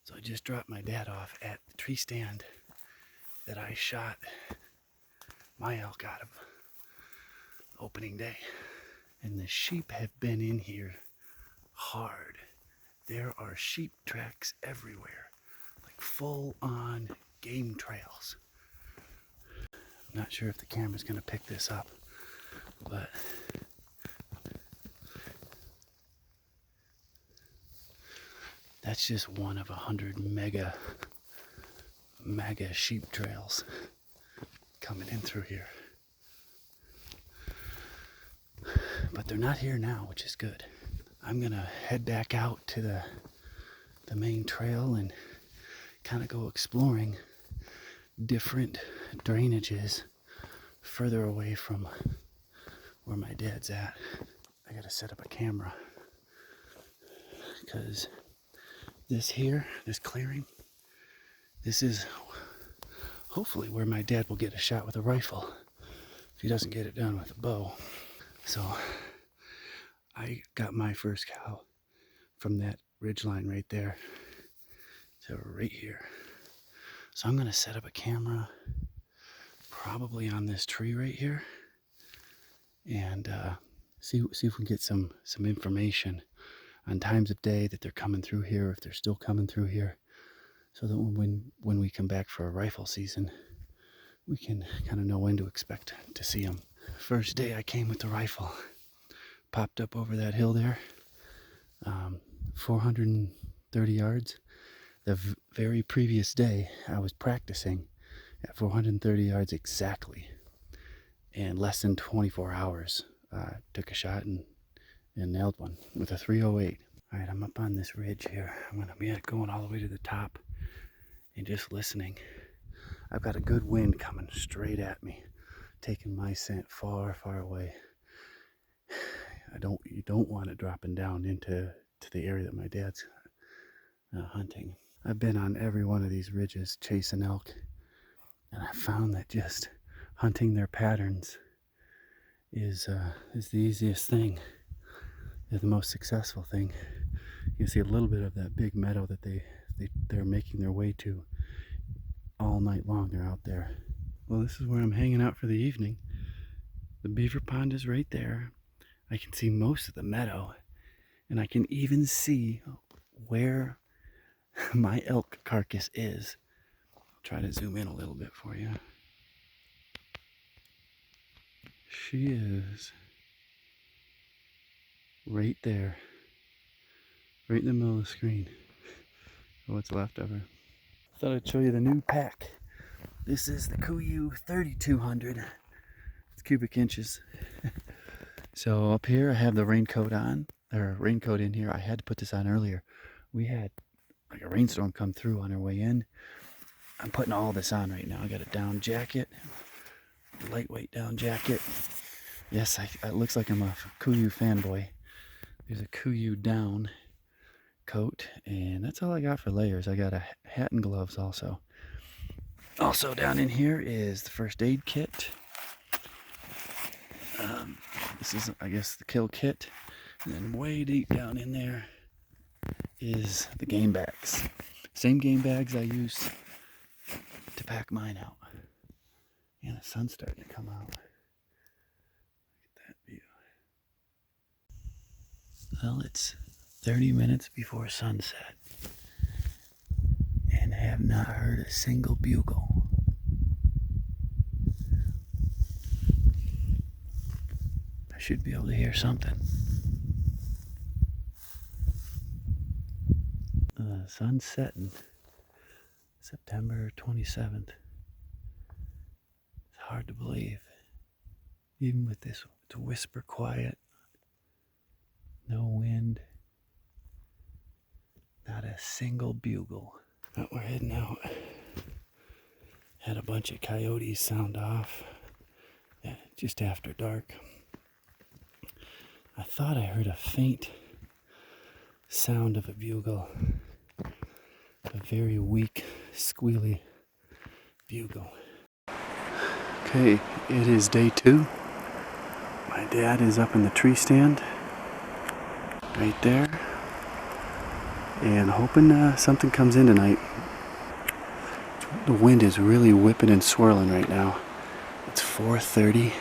So I just dropped my dad off at the tree stand that I shot my elk out of opening day. And the sheep have been in here hard. There are sheep tracks everywhere, like full on game trails. I'm not sure if the camera's gonna pick this up, but that's just one of 100 mega sheep trails coming in through here. But they're not here now, which is good. I'm gonna head back out to the main trail and kind of go exploring different drainages further away from where my dad's at. I gotta set up a camera because this clearing, this is hopefully where my dad will get a shot with a rifle if he doesn't get it done with a bow. So I got my first cow from that ridge line right there to right here. So I'm gonna set up a camera probably on this tree right here and see if we can get some information on times of day that they're coming through here, if they're still coming through here, so that when we come back for a rifle season, we can kind of know when to expect to see them. First day I came with the rifle, popped up over that hill there, 430 yards. The very previous day I was practicing at 430 yards exactly, and less than 24 hours took a shot and nailed one with a 308. All right, I'm up on this ridge here. I'm gonna be going all the way to the top and just listening. I've got a good wind coming straight at me, taking my scent far away. You don't want it dropping down into the area that my dad's hunting. I've been on every one of these ridges chasing elk, and I found that just hunting their patterns is the easiest thing. They're the most successful thing. You can see a little bit of that big meadow that they're making their way to all night long. They're out there. Well, this is where I'm hanging out for the evening. The beaver pond is right there. I can see most of the meadow, and I can even see where my elk carcass is. I'll try to zoom in a little bit for you. She is right there, right in the middle of the screen. What's left of her. Thought I'd show you the new pack. This is the KUHU 3200. It's cubic inches. So up here I have the raincoat on, or raincoat in here. I had to put this on earlier. We had like a rainstorm come through on our way in. I'm putting all this on right now. I got a down jacket, lightweight down jacket. Yes, it looks like I'm a KUHU fanboy. There's a KUHU down coat, and that's all I got for layers. I got a hat and gloves also. Also down in here is the first aid kit. This is, I guess, the kill kit. And then way deep down in there is the game bags. Same game bags I use to pack mine out. And the sun's starting to come out. Look at that view. Well, it's 30 minutes before sunset, and I have not heard a single bugle. I should be able to hear something. Sun's setting, September 27th. It's hard to believe, even with this, it's whisper quiet, no wind, not a single bugle. But we're heading out. Had a bunch of coyotes sound off just after dark. I thought I heard a faint sound of a bugle, a very weak, squealy bugle. Okay, it is day 2. My dad is up in the tree stand, right there. and hoping something comes in tonight. The wind is really whipping and swirling right now. It's 4:30.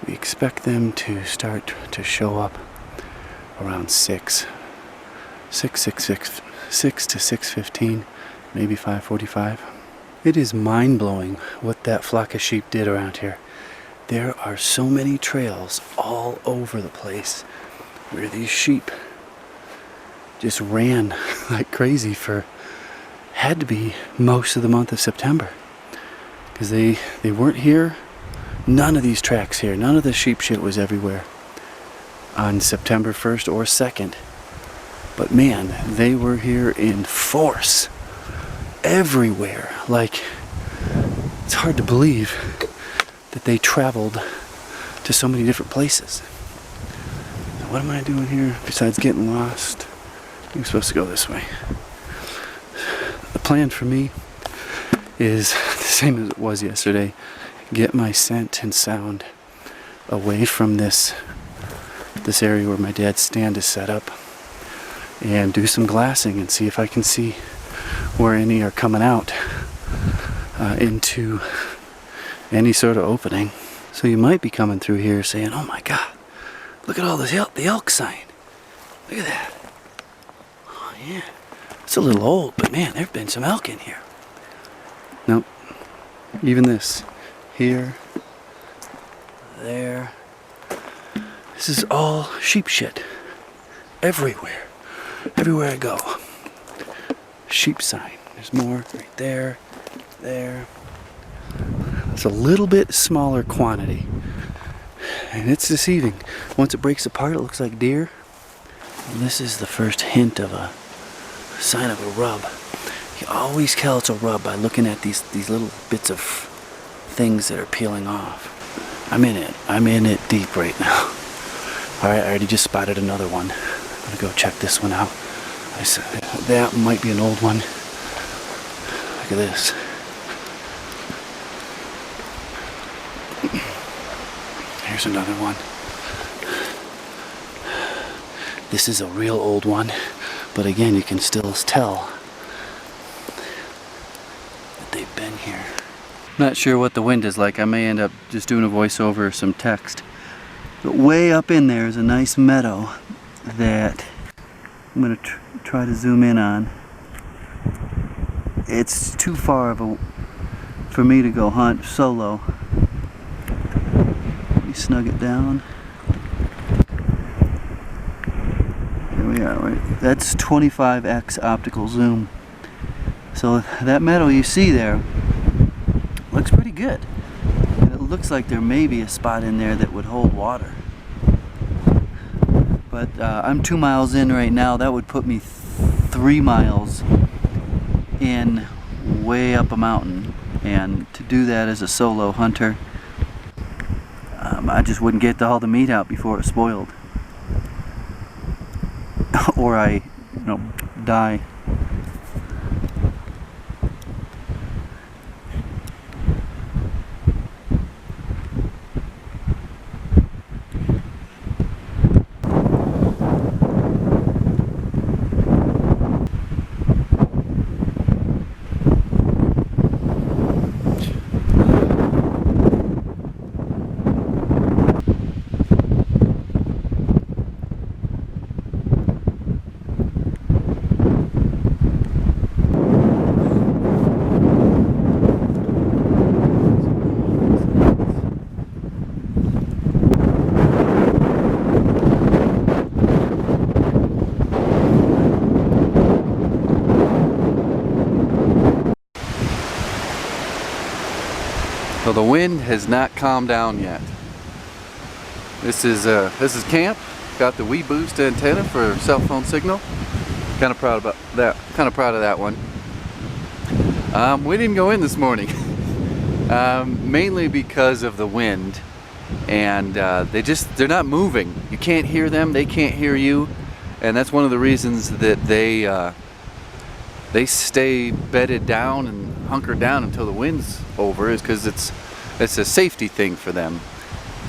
We expect them to start to show up around 6 to 6:15, maybe 5:45. It is mind-blowing what that flock of sheep did around here. There are so many trails all over the place where these sheep just ran like crazy for, had to be most of the month of September. Because they weren't here. None of these tracks here, none of the sheep shit was everywhere on September 1st or 2nd. But man, they were here in force. Everywhere. Like, it's hard to believe that they traveled to so many different places. What am I doing here besides getting lost? I'm supposed to go this way. The plan for me is the same as it was yesterday. Get my scent and sound away from this area where my dad's stand is set up, and do some glassing and see if I can see where any are coming out into any sort of opening. So you might be coming through here saying, oh my God, look at all the elk sign. Look at that. Oh yeah, it's a little old, but man, there've been some elk in here. Nope, even this, here, there. This is all sheep shit. Everywhere. Everywhere I go. Sheep sign. There's more right there, there. It's a little bit smaller quantity. And it's deceiving. Once it breaks apart, it looks like deer. And this is the first hint of a sign of a rub. You always tell it's a rub by looking at these little bits of things that are peeling off. I'm in it. I'm in it deep right now. Alright, I already just spotted another one. I'm gonna go check this one out. That might be an old one. Look at this. Here's another one. This is a real old one, but again, you can still tell that they've been here. Not sure what the wind is like. I may end up just doing a voiceover or some text. But way up in there is a nice meadow that I'm going to try to zoom in on. It's too far for me to go hunt solo. Let me snug it down. Here we are. Right? That's 25x optical zoom. So that meadow you see there looks pretty good. It looks like there may be a spot in there that would hold water. But I'm 2 miles in right now. That would put me 3 miles in way up a mountain. And to do that as a solo hunter, I just wouldn't get all the meat out before it spoiled. Or I, die. So the wind has not calmed down yet. This is camp. Got the Wii Boost antenna for cell phone signal. Kind of proud about that. Kind of proud of that one. We didn't go in this morning, mainly because of the wind, and they're not moving. You can't hear them. They can't hear you, and that's one of the reasons that they stay bedded down and hunkered down until the wind's over, is because it's a safety thing for them.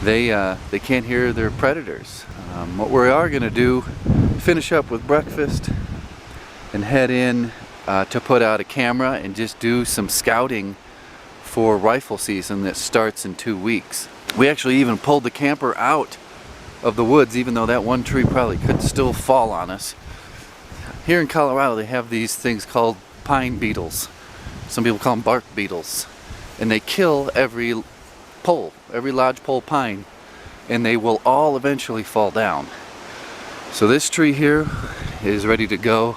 They can't hear their predators. What we are going to do, finish up with breakfast, and head in to put out a camera and just do some scouting for rifle season that starts in 2 weeks. We actually even pulled the camper out of the woods, even though that one tree probably could still fall on us. Here in Colorado they have these things called pine beetles. Some people call them bark beetles. And they kill every lodgepole pine, and they will all eventually fall down. So this tree here is ready to go.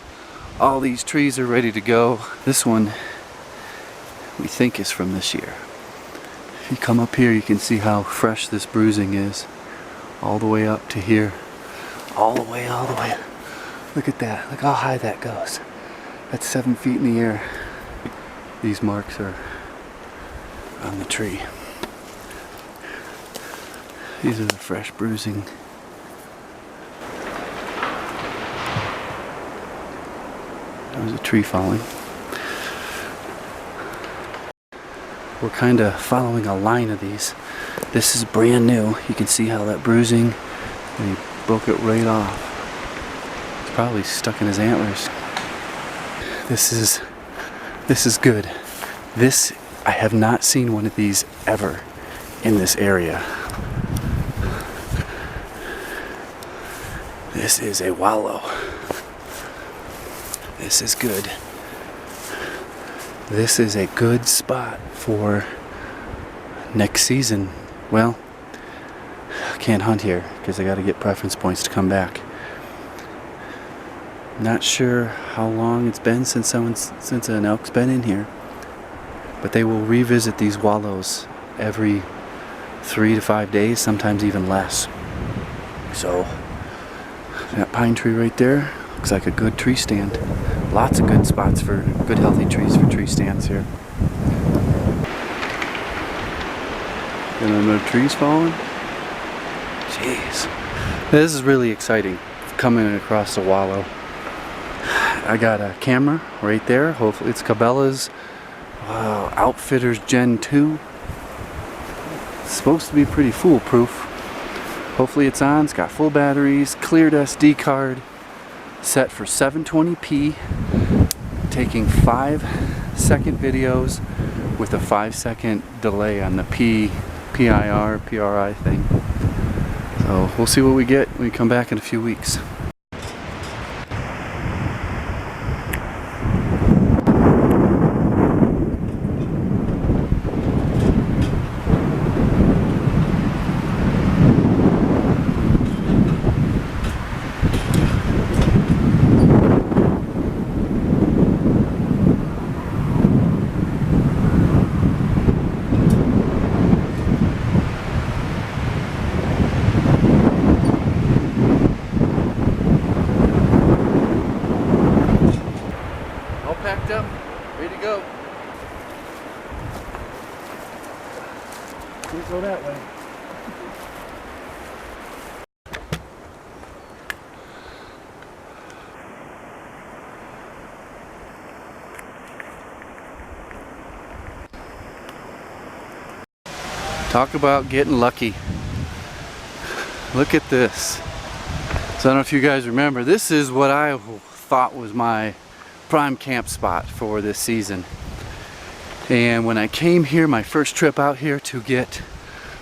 All these trees are ready to go. This one we think is from this year. If you come up here, you can see how fresh this bruising is. All the way up to here. All the way. Look at that. Look how high that goes. That's 7 feet in the air. These marks are on the tree. These are the fresh bruising. There was a tree falling. We're kind of following a line of these. This is brand new. You can see how that bruising, and he broke it right off. It's probably stuck in his antlers. This is good. I have not seen one of these ever in this area. This is a wallow. This is good. This is a good spot for next season. Well, I can't hunt here because I got to get preference points to come back. Not sure how long it's been since an elk's been in here, but they will revisit these wallows every 3 to 5 days, sometimes even less. So that pine tree right there looks like a good tree stand. Lots of good spots for good healthy trees for tree stands here. And no trees falling. Jeez. This is really exciting, coming across the wallow. I got a camera right there. Hopefully it's Cabela's Outfitters Gen 2. It's supposed to be pretty foolproof. Hopefully it's on. It's got full batteries, cleared SD card, set for 720p, taking 5-second videos with a 5-second delay on the PRI thing. So we'll see what we get when we come back in a few weeks. Packed up, ready to go. We'll go that way. Talk about getting lucky. Look at this. So I don't know if you guys remember, this is what I thought was my prime camp spot for this season. And when I came here, my first trip out here to get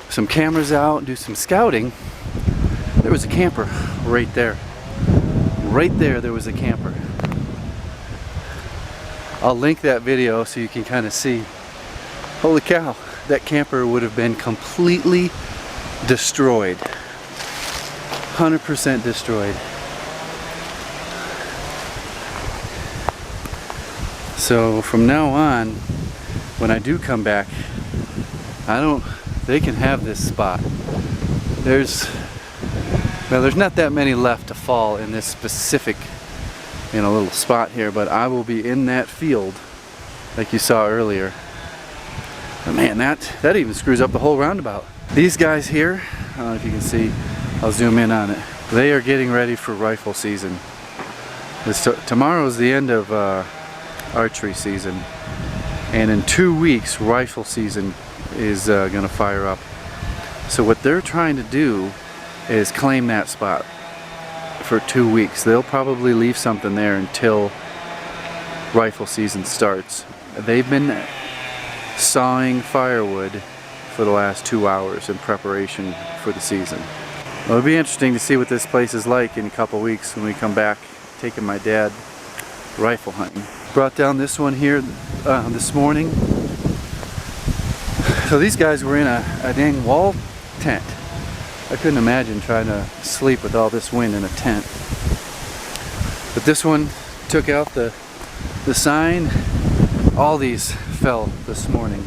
some cameras out and do some scouting, there was a camper right there. Right there was a camper. I'll link that video so you can kind of see. Holy cow, that camper would have been completely destroyed. 100% destroyed. So from now on, when I do come back, they can have this spot. There's not that many left to fall in this specific, little spot here, but I will be in that field like you saw earlier. But man, that even screws up the whole roundabout. These guys here, I don't know if you can see, I'll zoom in on it. They are getting ready for rifle season. Tomorrow's the end of archery season, and in 2 weeks rifle season is gonna fire up. So what they're trying to do is claim that spot for 2 weeks. They'll probably leave something there until rifle season starts. They've been sawing firewood for the last 2 hours in preparation for the season. Well, it'll be interesting to see what this place is like in a couple weeks when we come back taking my dad rifle hunting. Brought down this one here this morning. So these guys were in a dang wall tent. I couldn't imagine trying to sleep with all this wind in a tent. But this one took out the sign. All these fell this morning.